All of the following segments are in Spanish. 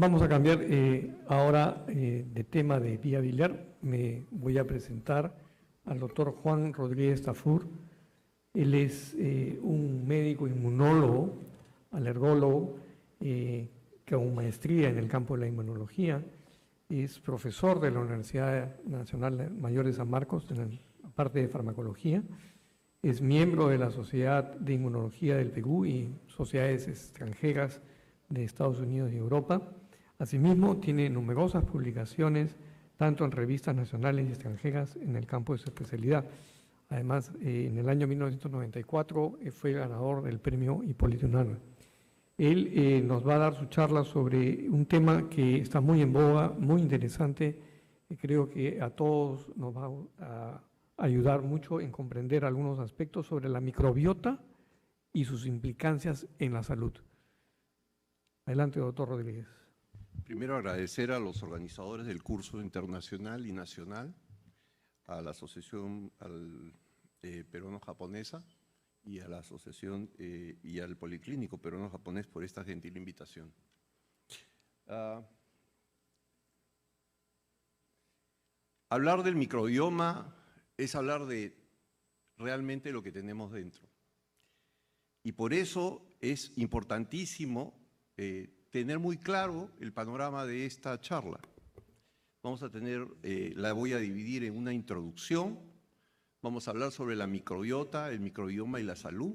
Vamos a cambiar ahora de tema de vía biliar. Me voy a presentar al doctor Juan Rodríguez Tafur. Él es un médico inmunólogo, alergólogo, con maestría en el campo de la inmunología. Es profesor de la Universidad Nacional Mayor de San Marcos en la parte de farmacología. Es miembro de la Sociedad de Inmunología del Perú y sociedades extranjeras de Estados Unidos y Europa. Asimismo, tiene numerosas publicaciones, tanto en revistas nacionales y extranjeras, en el campo de su especialidad. Además, en el año 1994 fue ganador del premio Hipólito Unanue. Él nos va a dar su charla sobre un tema que está muy en boga, muy interesante, y creo que a todos nos va a ayudar mucho en comprender algunos aspectos sobre la microbiota y sus implicancias en la salud. Adelante, doctor Rodríguez. Primero agradecer a los organizadores del curso internacional y nacional, a la Asociación Peruano-Japonesa y a la Asociación y al Policlínico Peruano-Japonés por esta gentil invitación. Hablar del microbioma es hablar de realmente lo que tenemos dentro. Y por eso es importantísimo tener muy claro el panorama de esta charla. Vamos a tener, la voy a dividir en una introducción, vamos a hablar sobre la microbiota, el microbioma y la salud.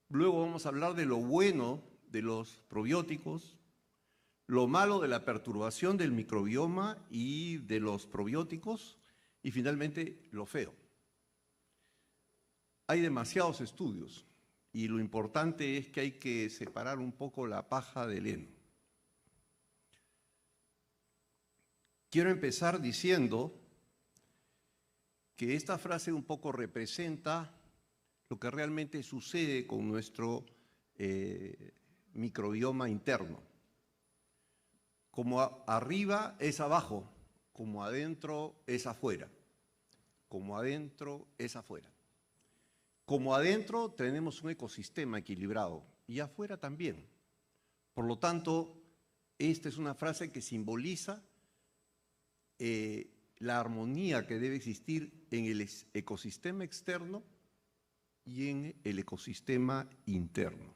Luego vamos a hablar de lo bueno de los probióticos, lo malo de la perturbación del microbioma y de los probióticos, y finalmente lo feo. Hay demasiados estudios. Y lo importante es que hay que separar un poco la paja del heno. Quiero empezar diciendo que esta frase un poco representa lo que realmente sucede con nuestro microbioma interno. Como arriba es abajo, como adentro es afuera, como adentro es afuera. Como adentro tenemos un ecosistema equilibrado y afuera también. Por lo tanto, esta es una frase que simboliza la armonía que debe existir en el ecosistema externo y en el ecosistema interno.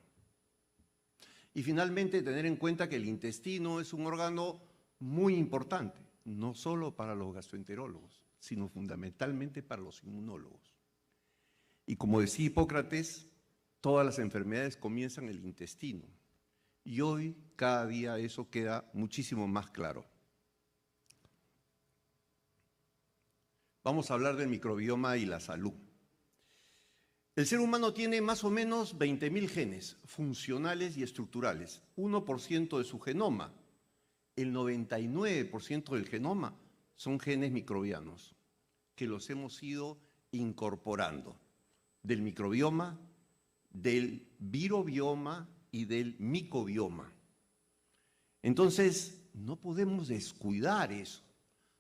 Y finalmente, tener en cuenta que el intestino es un órgano muy importante, no solo para los gastroenterólogos, sino fundamentalmente para los inmunólogos. Y como decía Hipócrates, todas las enfermedades comienzan en el intestino. Y hoy, cada día, eso queda muchísimo más claro. Vamos a hablar del microbioma y la salud. El ser humano tiene más o menos 20.000 genes funcionales y estructurales, 1% de su genoma. El 99% del genoma son genes microbianos, que los hemos ido incorporando. Del microbioma, del virobioma y del micobioma. Entonces, no podemos descuidar eso.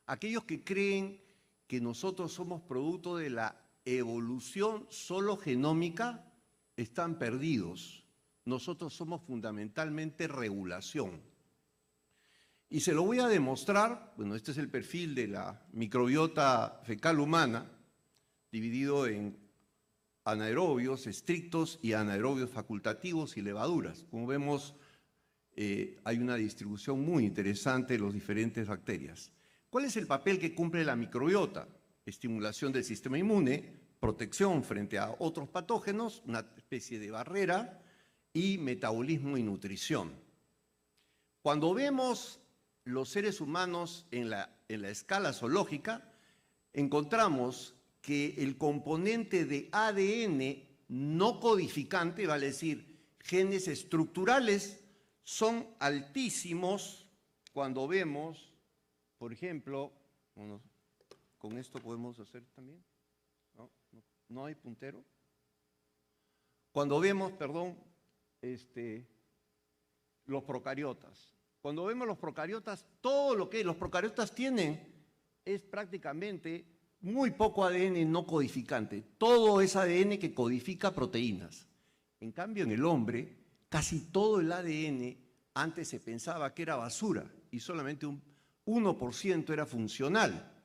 Aquellos que creen que nosotros somos producto de la evolución solo genómica, están perdidos. Nosotros somos fundamentalmente regulación. Y se lo voy a demostrar, bueno, este es el perfil de la microbiota fecal humana, dividido en anaerobios estrictos y anaerobios facultativos y levaduras. Como vemos, hay una distribución muy interesante de las diferentes bacterias. ¿Cuál es el papel que cumple la microbiota? Estimulación del sistema inmune, protección frente a otros patógenos, una especie de barrera, y metabolismo y nutrición. Cuando vemos los seres humanos en la escala zoológica, encontramos que el componente de ADN no codificante, vale decir, genes estructurales, son altísimos cuando vemos, por ejemplo, con esto podemos hacer también, ¿no hay puntero? Cuando vemos, perdón, los procariotas. Cuando vemos los procariotas, todo lo que los procariotas tienen es prácticamente muy poco ADN no codificante. Todo es ADN que codifica proteínas. En cambio, en el hombre, casi todo el ADN Antes se pensaba que era basura y solamente un 1% era funcional.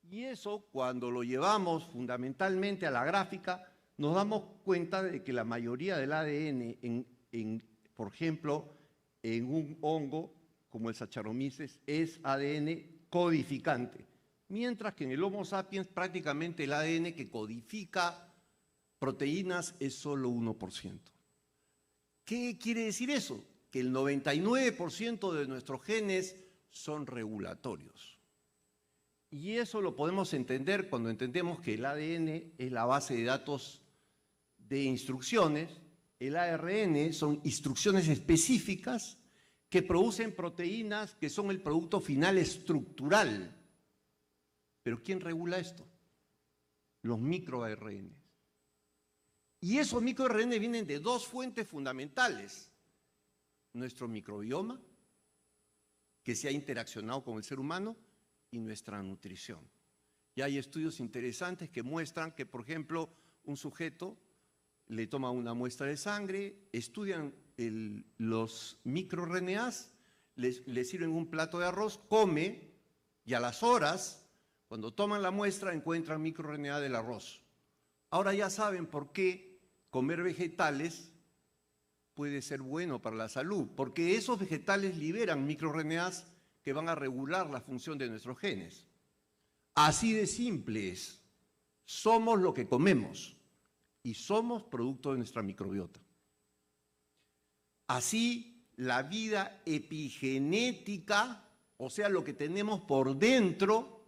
Y eso, cuando lo llevamos fundamentalmente a la gráfica, nos damos cuenta de que la mayoría del ADN, por ejemplo, en un hongo como el Saccharomyces, es ADN codificante, mientras que en el Homo sapiens prácticamente el ADN que codifica proteínas es solo 1%. ¿Qué quiere decir eso? Que el 99% de nuestros genes son regulatorios. Y eso lo podemos entender cuando entendemos que el ADN es la base de datos de instrucciones, el ARN son instrucciones específicas que producen proteínas que son el producto final estructural. ¿Pero quién regula esto? Los microARN. Y esos microARN vienen de dos fuentes fundamentales. Nuestro microbioma, que se ha interaccionado con el ser humano, y nuestra nutrición. Y hay estudios interesantes que muestran que, por ejemplo, un sujeto le toma una muestra de sangre, estudian los microRNAs, le sirven un plato de arroz, come, y a las horas, cuando toman la muestra, encuentran microRNA del arroz. Ahora ya saben por qué comer vegetales puede ser bueno para la salud, porque esos vegetales liberan microRNAs que van a regular la función de nuestros genes. Así de simple es. Somos lo que comemos y somos producto de nuestra microbiota. Así, la vida epigenética, o sea, lo que tenemos por dentro,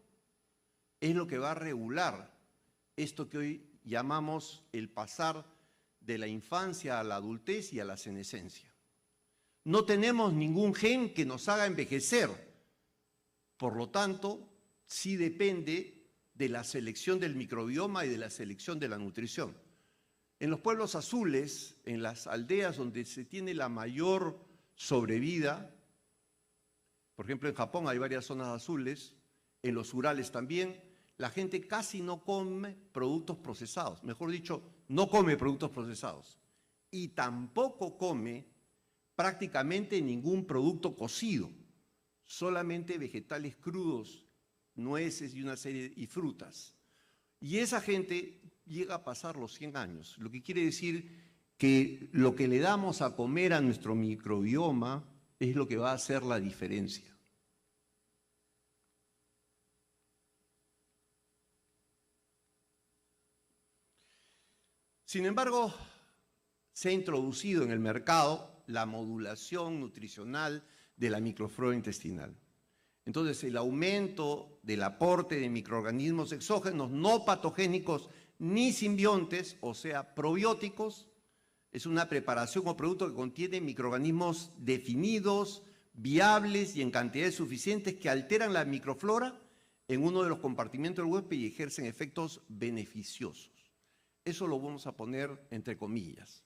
es lo que va a regular esto que hoy llamamos el pasar de la infancia a la adultez y a la senescencia. No tenemos ningún gen que nos haga envejecer. Por lo tanto, sí depende de la selección del microbioma y de la selección de la nutrición. En los pueblos azules, en las aldeas donde se tiene la mayor sobrevida, por ejemplo en Japón hay varias zonas azules, en los Urales también, la gente casi no come productos procesados, mejor dicho, no come productos procesados y tampoco come prácticamente ningún producto cocido, solamente vegetales crudos, nueces y una serie y frutas. Y esa gente llega a pasar los 100 años, lo que quiere decir que lo que le damos a comer a nuestro microbioma es lo que va a hacer la diferencia. Sin embargo, se ha introducido en el mercado la modulación nutricional de la microflora intestinal. Entonces, el aumento del aporte de microorganismos exógenos no patogénicos ni simbiontes, o sea, probióticos, es una preparación o producto que contiene microorganismos definidos, viables y en cantidades suficientes que alteran la microflora en uno de los compartimentos del huésped y ejercen efectos beneficiosos. Eso lo vamos a poner entre comillas.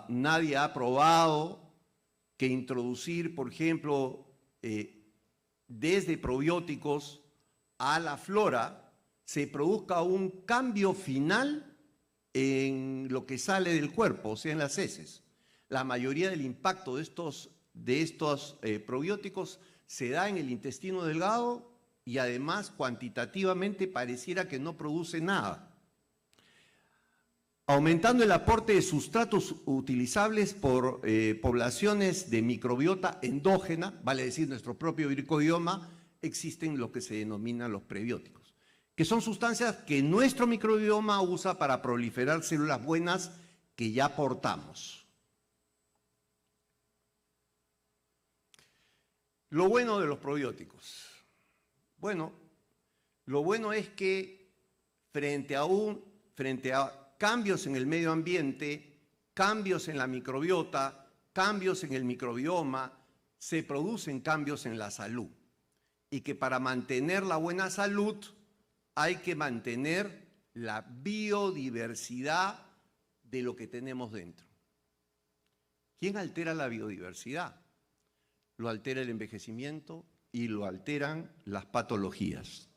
Nadie ha probado que introducir, por ejemplo, desde probióticos a la flora se produzca un cambio final en lo que sale del cuerpo, o sea, en las heces. La mayoría del impacto de estos probióticos se da en el intestino delgado y además cuantitativamente pareciera que no produce nada. Aumentando el aporte de sustratos utilizables por poblaciones de microbiota endógena, vale decir nuestro propio microbioma, existen lo que se denominan los prebióticos, que son sustancias que nuestro microbioma usa para proliferar células buenas que ya portamos. Lo bueno de los probióticos. Bueno, lo bueno es que frente a cambios en el medio ambiente, cambios en la microbiota, cambios en el microbioma, se producen cambios en la salud. Y que para mantener la buena salud hay que mantener la biodiversidad de lo que tenemos dentro. ¿Quién altera la biodiversidad? Lo altera el envejecimiento y lo alteran las patologías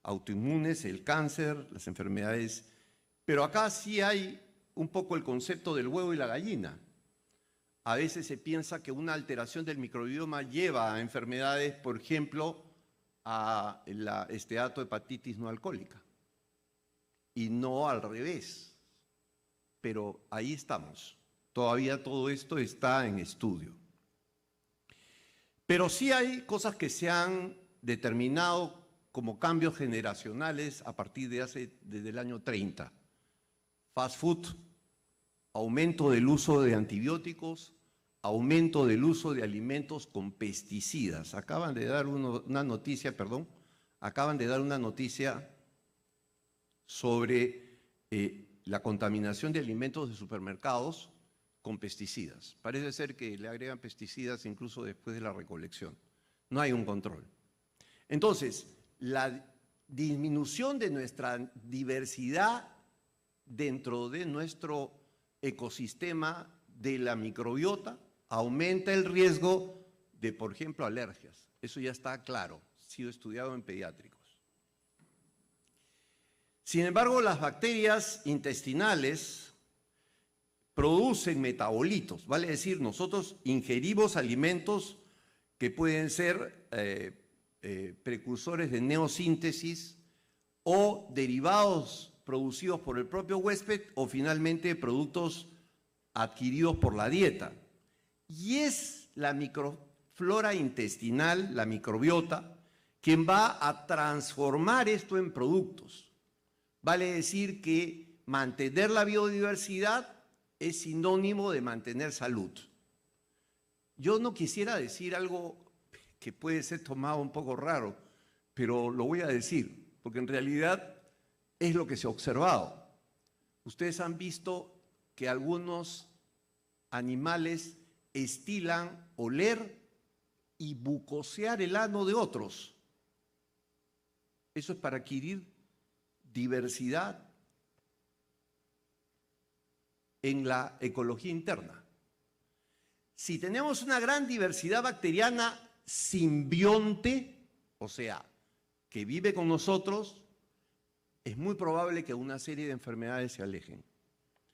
autoinmunes, el cáncer, las enfermedades. Pero acá sí hay un poco el concepto del huevo y la gallina. A veces se piensa que una alteración del microbioma lleva a enfermedades, por ejemplo, a la esteatohepatitis no alcohólica, y no al revés. Pero ahí estamos. Todavía todo esto está en estudio. Pero sí hay cosas que se han determinado como cambios generacionales a partir desde el año 30. Fast food, aumento del uso de antibióticos, aumento del uso de alimentos con pesticidas. Acaban de dar una noticia sobre la contaminación de alimentos de supermercados con pesticidas. Parece ser que le agregan pesticidas incluso después de la recolección. No hay un control. Entonces, la disminución de nuestra diversidad dentro de nuestro ecosistema de la microbiota aumenta el riesgo de, por ejemplo, alergias. Eso ya está claro, ha sido estudiado en pediátricos. Sin embargo, las bacterias intestinales producen metabolitos, vale decir, nosotros ingerimos alimentos que pueden ser precursores de neosíntesis o derivados producidos por el propio huésped o finalmente productos adquiridos por la dieta. Y es la microflora intestinal, la microbiota, quien va a transformar esto en productos. Vale decir que mantener la biodiversidad es sinónimo de mantener salud. Yo no quisiera decir algo que puede ser tomado un poco raro, pero lo voy a decir, porque en realidad es lo que se ha observado. Ustedes han visto que algunos animales estilan oler y bucosear el ano de otros. Eso es para adquirir diversidad en la ecología interna. Si tenemos una gran diversidad bacteriana simbionte, o sea, que vive con nosotros, es muy probable que una serie de enfermedades se alejen.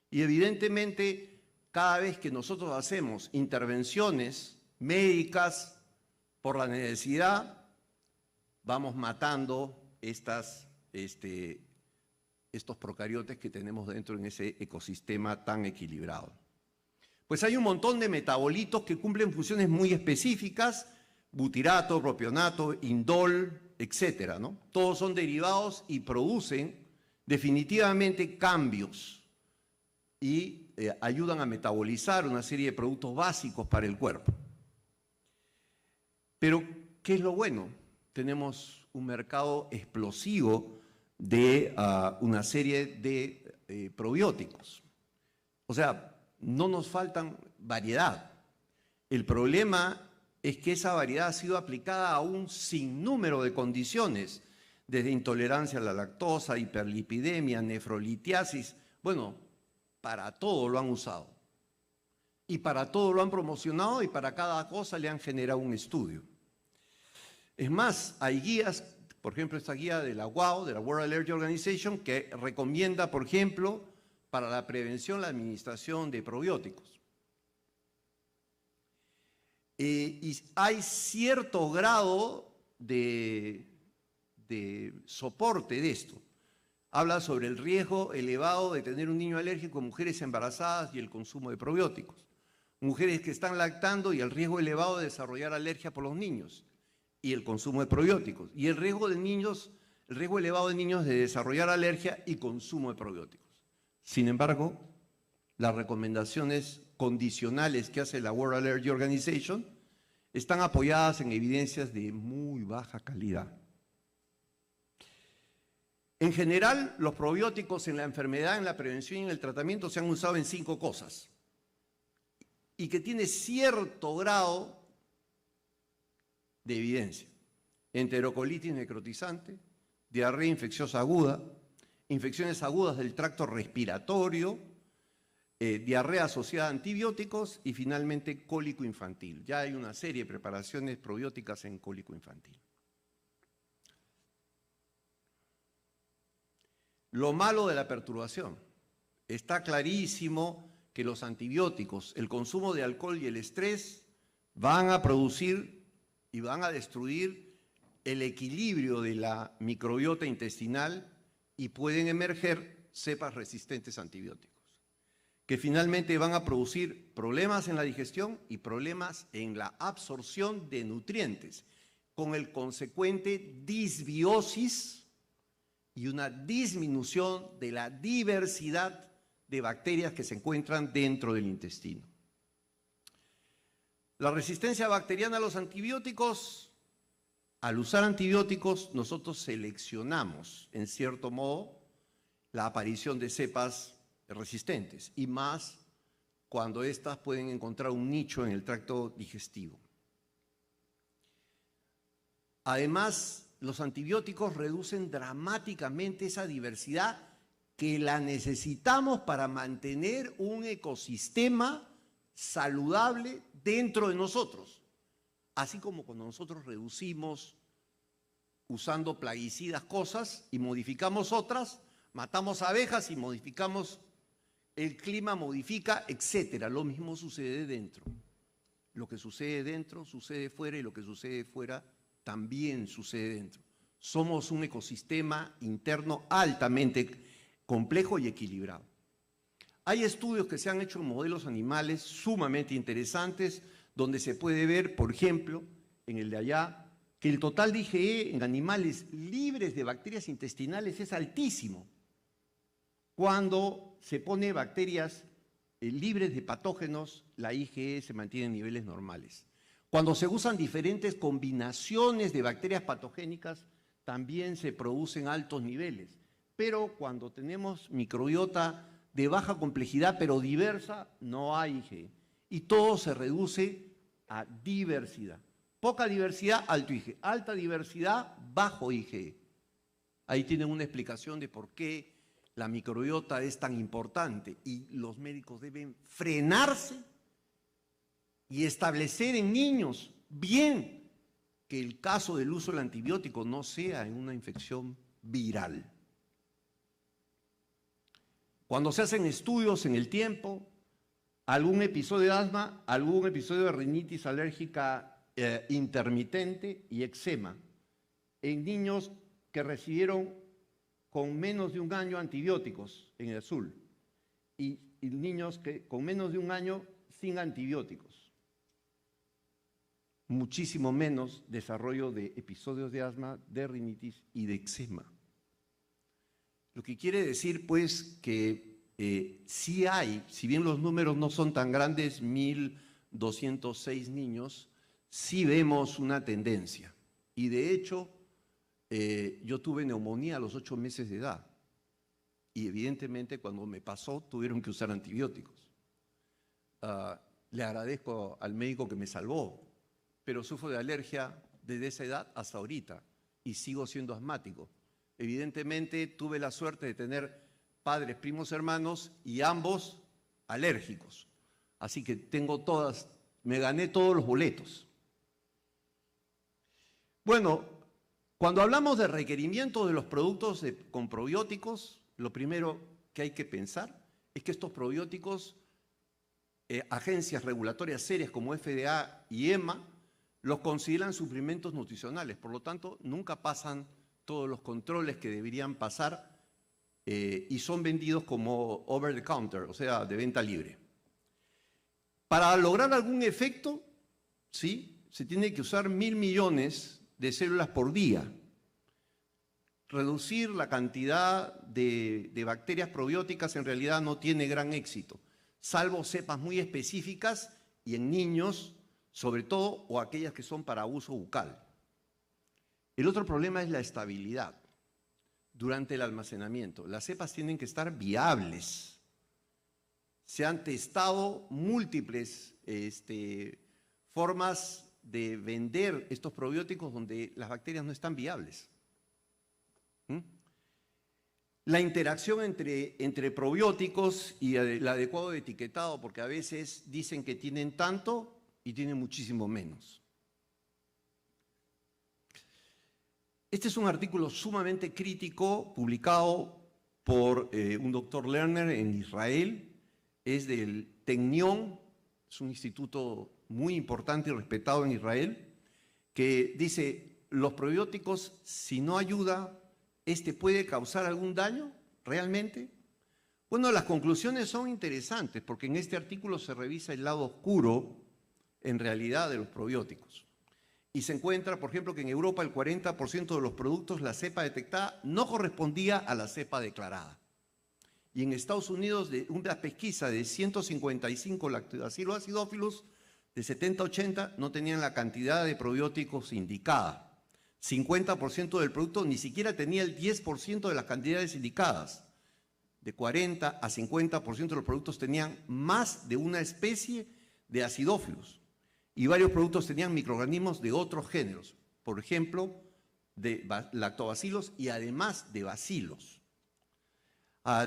Y evidentemente, cada vez que nosotros hacemos intervenciones médicas por la necesidad, vamos matando estos procariotes que tenemos dentro en ese ecosistema tan equilibrado. Pues hay un montón de metabolitos que cumplen funciones muy específicas, butirato, propionato, indol, etcétera, ¿no? Todos son derivados y producen definitivamente cambios y ayudan a metabolizar una serie de productos básicos para el cuerpo. Pero, ¿qué es lo bueno? Tenemos un mercado explosivo de una serie de probióticos. O sea, no nos faltan variedad. El problema es que esa variedad ha sido aplicada a un sinnúmero de condiciones, desde intolerancia a la lactosa, hiperlipidemia, nefrolitiasis. Bueno, para todo lo han usado. Y para todo lo han promocionado y para cada cosa le han generado un estudio. Es más, hay guías, por ejemplo, esta guía de la WAO, de la World Allergy Organization, que recomienda, por ejemplo, para la prevención, la administración de probióticos. Y hay cierto grado de soporte de esto. Habla sobre el riesgo elevado de tener un niño alérgico en mujeres embarazadas y el consumo de probióticos. Mujeres que están lactando y el riesgo elevado de desarrollar alergia por los niños y el consumo de probióticos. Y el riesgo elevado de niños de desarrollar alergia y consumo de probióticos. Sin embargo, las recomendaciones condicionales que hace la World Allergy Organization están apoyadas en evidencias de muy baja calidad. En general, los probióticos en la enfermedad, en la prevención y en el tratamiento se han usado en 5 cosas y que tiene cierto grado de evidencia: enterocolitis necrotizante, diarrea infecciosa aguda, infecciones agudas del tracto respiratorio, diarrea asociada a antibióticos y finalmente cólico infantil. Ya hay una serie de preparaciones probióticas en cólico infantil. Lo malo de la perturbación. Está clarísimo que los antibióticos, el consumo de alcohol y el estrés van a producir y van a destruir el equilibrio de la microbiota intestinal y pueden emerger cepas resistentes a antibióticos, que finalmente van a producir problemas en la digestión y problemas en la absorción de nutrientes, con el consecuente disbiosis y una disminución de la diversidad de bacterias que se encuentran dentro del intestino. La resistencia bacteriana a los antibióticos, al usar antibióticos, nosotros seleccionamos, en cierto modo, la aparición de cepas resistentes, y más cuando éstas pueden encontrar un nicho en el tracto digestivo. Además, los antibióticos reducen dramáticamente esa diversidad que la necesitamos para mantener un ecosistema saludable dentro de nosotros. Así como cuando nosotros reducimos usando plaguicidas cosas y modificamos otras, matamos abejas y modificamos, el clima modifica, etcétera. Lo mismo sucede dentro. Lo que sucede dentro sucede fuera y lo que sucede fuera también sucede dentro. Somos un ecosistema interno altamente complejo y equilibrado. Hay estudios que se han hecho en modelos animales sumamente interesantes, donde se puede ver, por ejemplo, en el de allá, que el total de IgE en animales libres de bacterias intestinales es altísimo. Cuando se pone bacterias libres de patógenos, la IgE se mantiene en niveles normales. Cuando se usan diferentes combinaciones de bacterias patogénicas, también se producen altos niveles. Pero cuando tenemos microbiota de baja complejidad, pero diversa, no hay IgE. Y todo se reduce a diversidad. Poca diversidad, alto IgE. Alta diversidad, bajo IgE. Ahí tienen una explicación de por qué la microbiota es tan importante y los médicos deben frenarse y establecer en niños bien que el caso del uso del antibiótico no sea en una infección viral. Cuando se hacen estudios en el tiempo, algún episodio de asma, algún episodio de rinitis alérgica intermitente y eczema en niños que recibieron con menos de un año antibióticos en el azul y niños que con menos de un año sin antibióticos. Muchísimo menos desarrollo de episodios de asma, de rinitis y de eczema. Lo que quiere decir, pues, que sí hay, si bien los números no son tan grandes, 1.206 niños, sí vemos una tendencia. Y de hecho, yo tuve neumonía a los 8 meses de edad. Y evidentemente cuando me pasó tuvieron que usar antibióticos. Le agradezco al médico que me salvó, pero sufro de alergia desde esa edad hasta ahorita y sigo siendo asmático. Evidentemente tuve la suerte de tener padres, primos, hermanos y ambos alérgicos. Así que me gané todos los boletos. Bueno, cuando hablamos de requerimiento de los productos con probióticos, lo primero que hay que pensar es que estos probióticos, agencias regulatorias serias como FDA y EMA, los consideran suplementos nutricionales. Por lo tanto, nunca pasan todos los controles que deberían pasar y son vendidos como over the counter, o sea, de venta libre. Para lograr algún efecto, ¿sí?, se tiene que usar 1.000 millones de células por día. Reducir la cantidad de bacterias probióticas en realidad no tiene gran éxito, salvo cepas muy específicas y en niños, sobre todo, o aquellas que son para uso bucal. El otro problema es la estabilidad durante el almacenamiento. Las cepas tienen que estar viables. Se han testado múltiples formas de vender estos probióticos donde las bacterias no están viables. La interacción entre probióticos y el adecuado etiquetado, porque a veces dicen que tienen tanto y tienen muchísimo menos. Este es un artículo sumamente crítico publicado por un doctor Lerner en Israel, es del Technion, es un instituto muy importante y respetado en Israel, que dice, los probióticos, si no ayuda, ¿puede causar algún daño realmente? Bueno, las conclusiones son interesantes, porque en este artículo se revisa el lado oscuro, en realidad, de los probióticos. Y se encuentra, por ejemplo, que en Europa el 40% de los productos, la cepa detectada no correspondía a la cepa declarada. Y en Estados Unidos, de una pesquisa de 155 lactobacillus acidófilos, de 70 a 80 no tenían la cantidad de probióticos indicada. 50% del producto ni siquiera tenía el 10% de las cantidades indicadas. De 40 a 50% de los productos tenían más de una especie de acidófilos. Y varios productos tenían microorganismos de otros géneros. Por ejemplo, de lactobacilos y además de bacilos.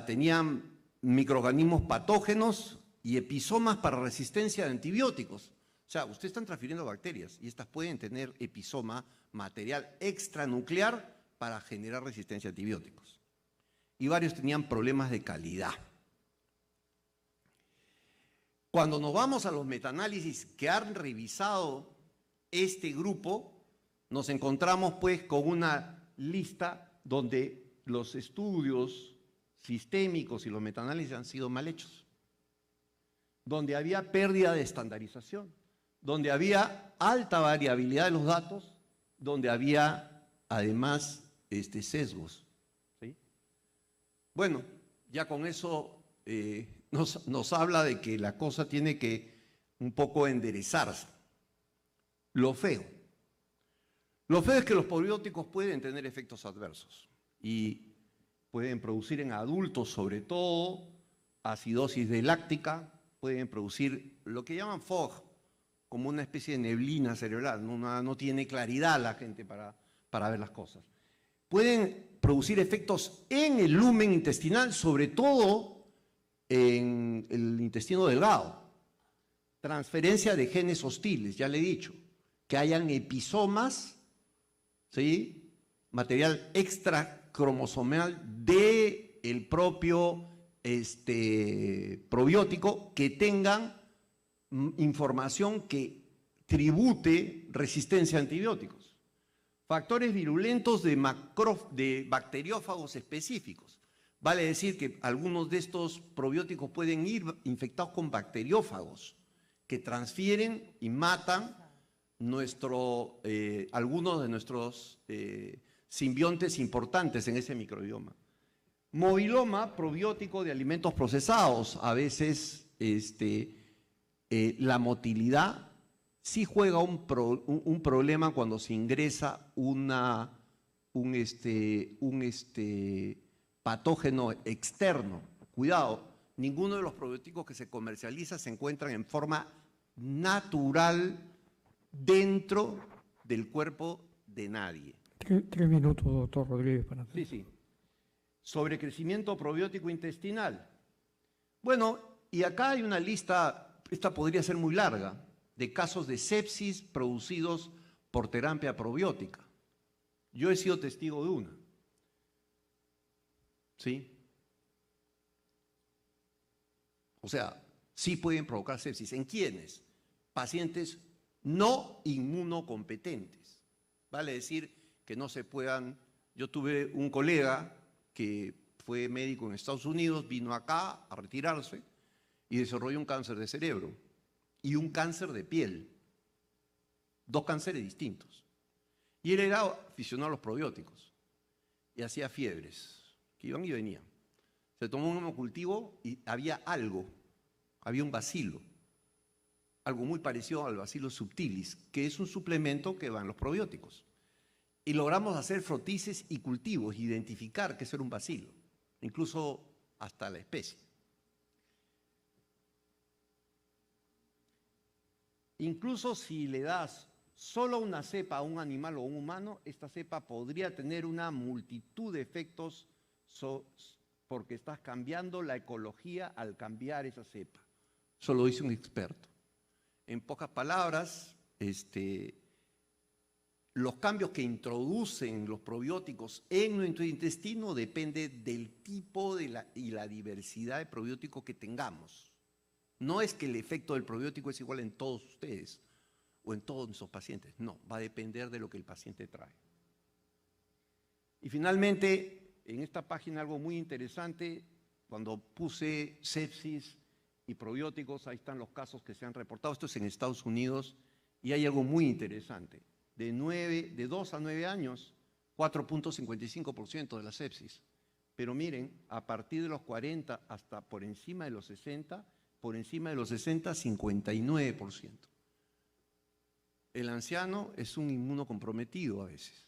Tenían microorganismos patógenos y episomas para resistencia de antibióticos. O sea, ustedes están transfiriendo bacterias y estas pueden tener episoma, material extranuclear para generar resistencia a antibióticos. Y varios tenían problemas de calidad. Cuando nos vamos a los metaanálisis que han revisado este grupo, nos encontramos pues con una lista donde los estudios sistémicos y los metaanálisis han sido mal hechos, donde había pérdida de estandarización, donde había alta variabilidad de los datos, donde había además sesgos. ¿Sí? Bueno, ya con eso nos habla de que la cosa tiene que un poco enderezarse. Lo feo es que los probióticos pueden tener efectos adversos y pueden producir en adultos sobre todo acidosis láctica, pueden producir lo que llaman fog, como una especie de neblina cerebral, no tiene claridad la gente para ver las cosas. Pueden producir efectos en el lumen intestinal, sobre todo en el intestino delgado. Transferencia de genes hostiles, ya le he dicho, que hayan episomas, ¿sí? Material extracromosomal del propio probiótico que tengan información que tribute resistencia a antibióticos. Factores virulentos de bacteriófagos específicos. Vale decir que algunos de estos probióticos pueden ir infectados con bacteriófagos que transfieren y matan algunos de nuestros simbiontes importantes en ese microbioma. Moviloma, probiótico de alimentos procesados. A veces la motilidad sí juega un problema cuando se ingresa un patógeno externo. Cuidado, ninguno de los probióticos que se comercializa se encuentran en forma natural dentro del cuerpo de nadie. 3 minutos, doctor Rodríguez. Para hacer. Sí. Sobrecrecimiento probiótico intestinal. Bueno, y acá hay una lista, esta podría ser muy larga, de casos de sepsis producidos por terapia probiótica. Yo he sido testigo de una. ¿Sí? O sea, sí pueden provocar sepsis. ¿En quiénes? Pacientes no inmunocompetentes. Vale decir que no se puedan... Yo tuve un colega que fue médico en Estados Unidos, vino acá a retirarse y desarrolló un cáncer de cerebro y un cáncer de piel. 2 cánceres distintos. Y él era aficionado a los probióticos y hacía fiebres que iban y venían. Se tomó un hemocultivo y había un bacilo, algo muy parecido al Bacillus subtilis, que es un suplemento que va en los probióticos. Y logramos hacer frotices y cultivos, identificar que eso era un bacilo, incluso hasta la especie. Incluso si le das solo una cepa a un animal o un humano, esta cepa podría tener una multitud de efectos porque estás cambiando la ecología al cambiar esa cepa. Eso lo dice un experto. En pocas palabras, los cambios que introducen los probióticos en nuestro intestino depende del tipo y la diversidad de probióticos que tengamos. No es que el efecto del probiótico es igual en todos ustedes o en todos nuestros pacientes. No, va a depender de lo que el paciente trae. Y finalmente, en esta página algo muy interesante, cuando puse sepsis y probióticos, ahí están los casos que se han reportado. Esto es en Estados Unidos y hay algo muy interesante. De 2 a 9 años, 4.55% de la sepsis. Pero miren, a partir de los 40 hasta por encima de los 60, 59%. El anciano es un inmunocomprometido a veces.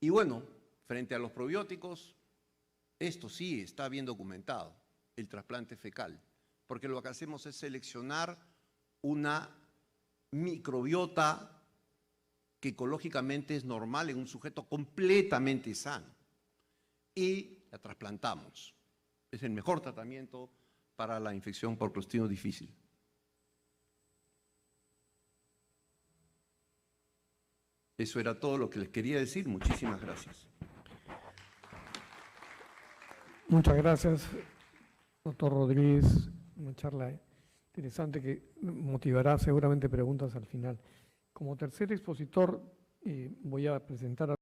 Y bueno, frente a los probióticos, esto sí está bien documentado, el trasplante fecal, porque lo que hacemos es seleccionar una microbiota que ecológicamente es normal en un sujeto completamente sano y la trasplantamos. Es el mejor tratamiento para la infección por Clostridium difficile. Eso era todo lo que les quería decir. Muchísimas gracias. Muchas gracias, doctor Rodríguez. Una charla interesante que motivará seguramente preguntas al final. Como tercer expositor, voy a presentar a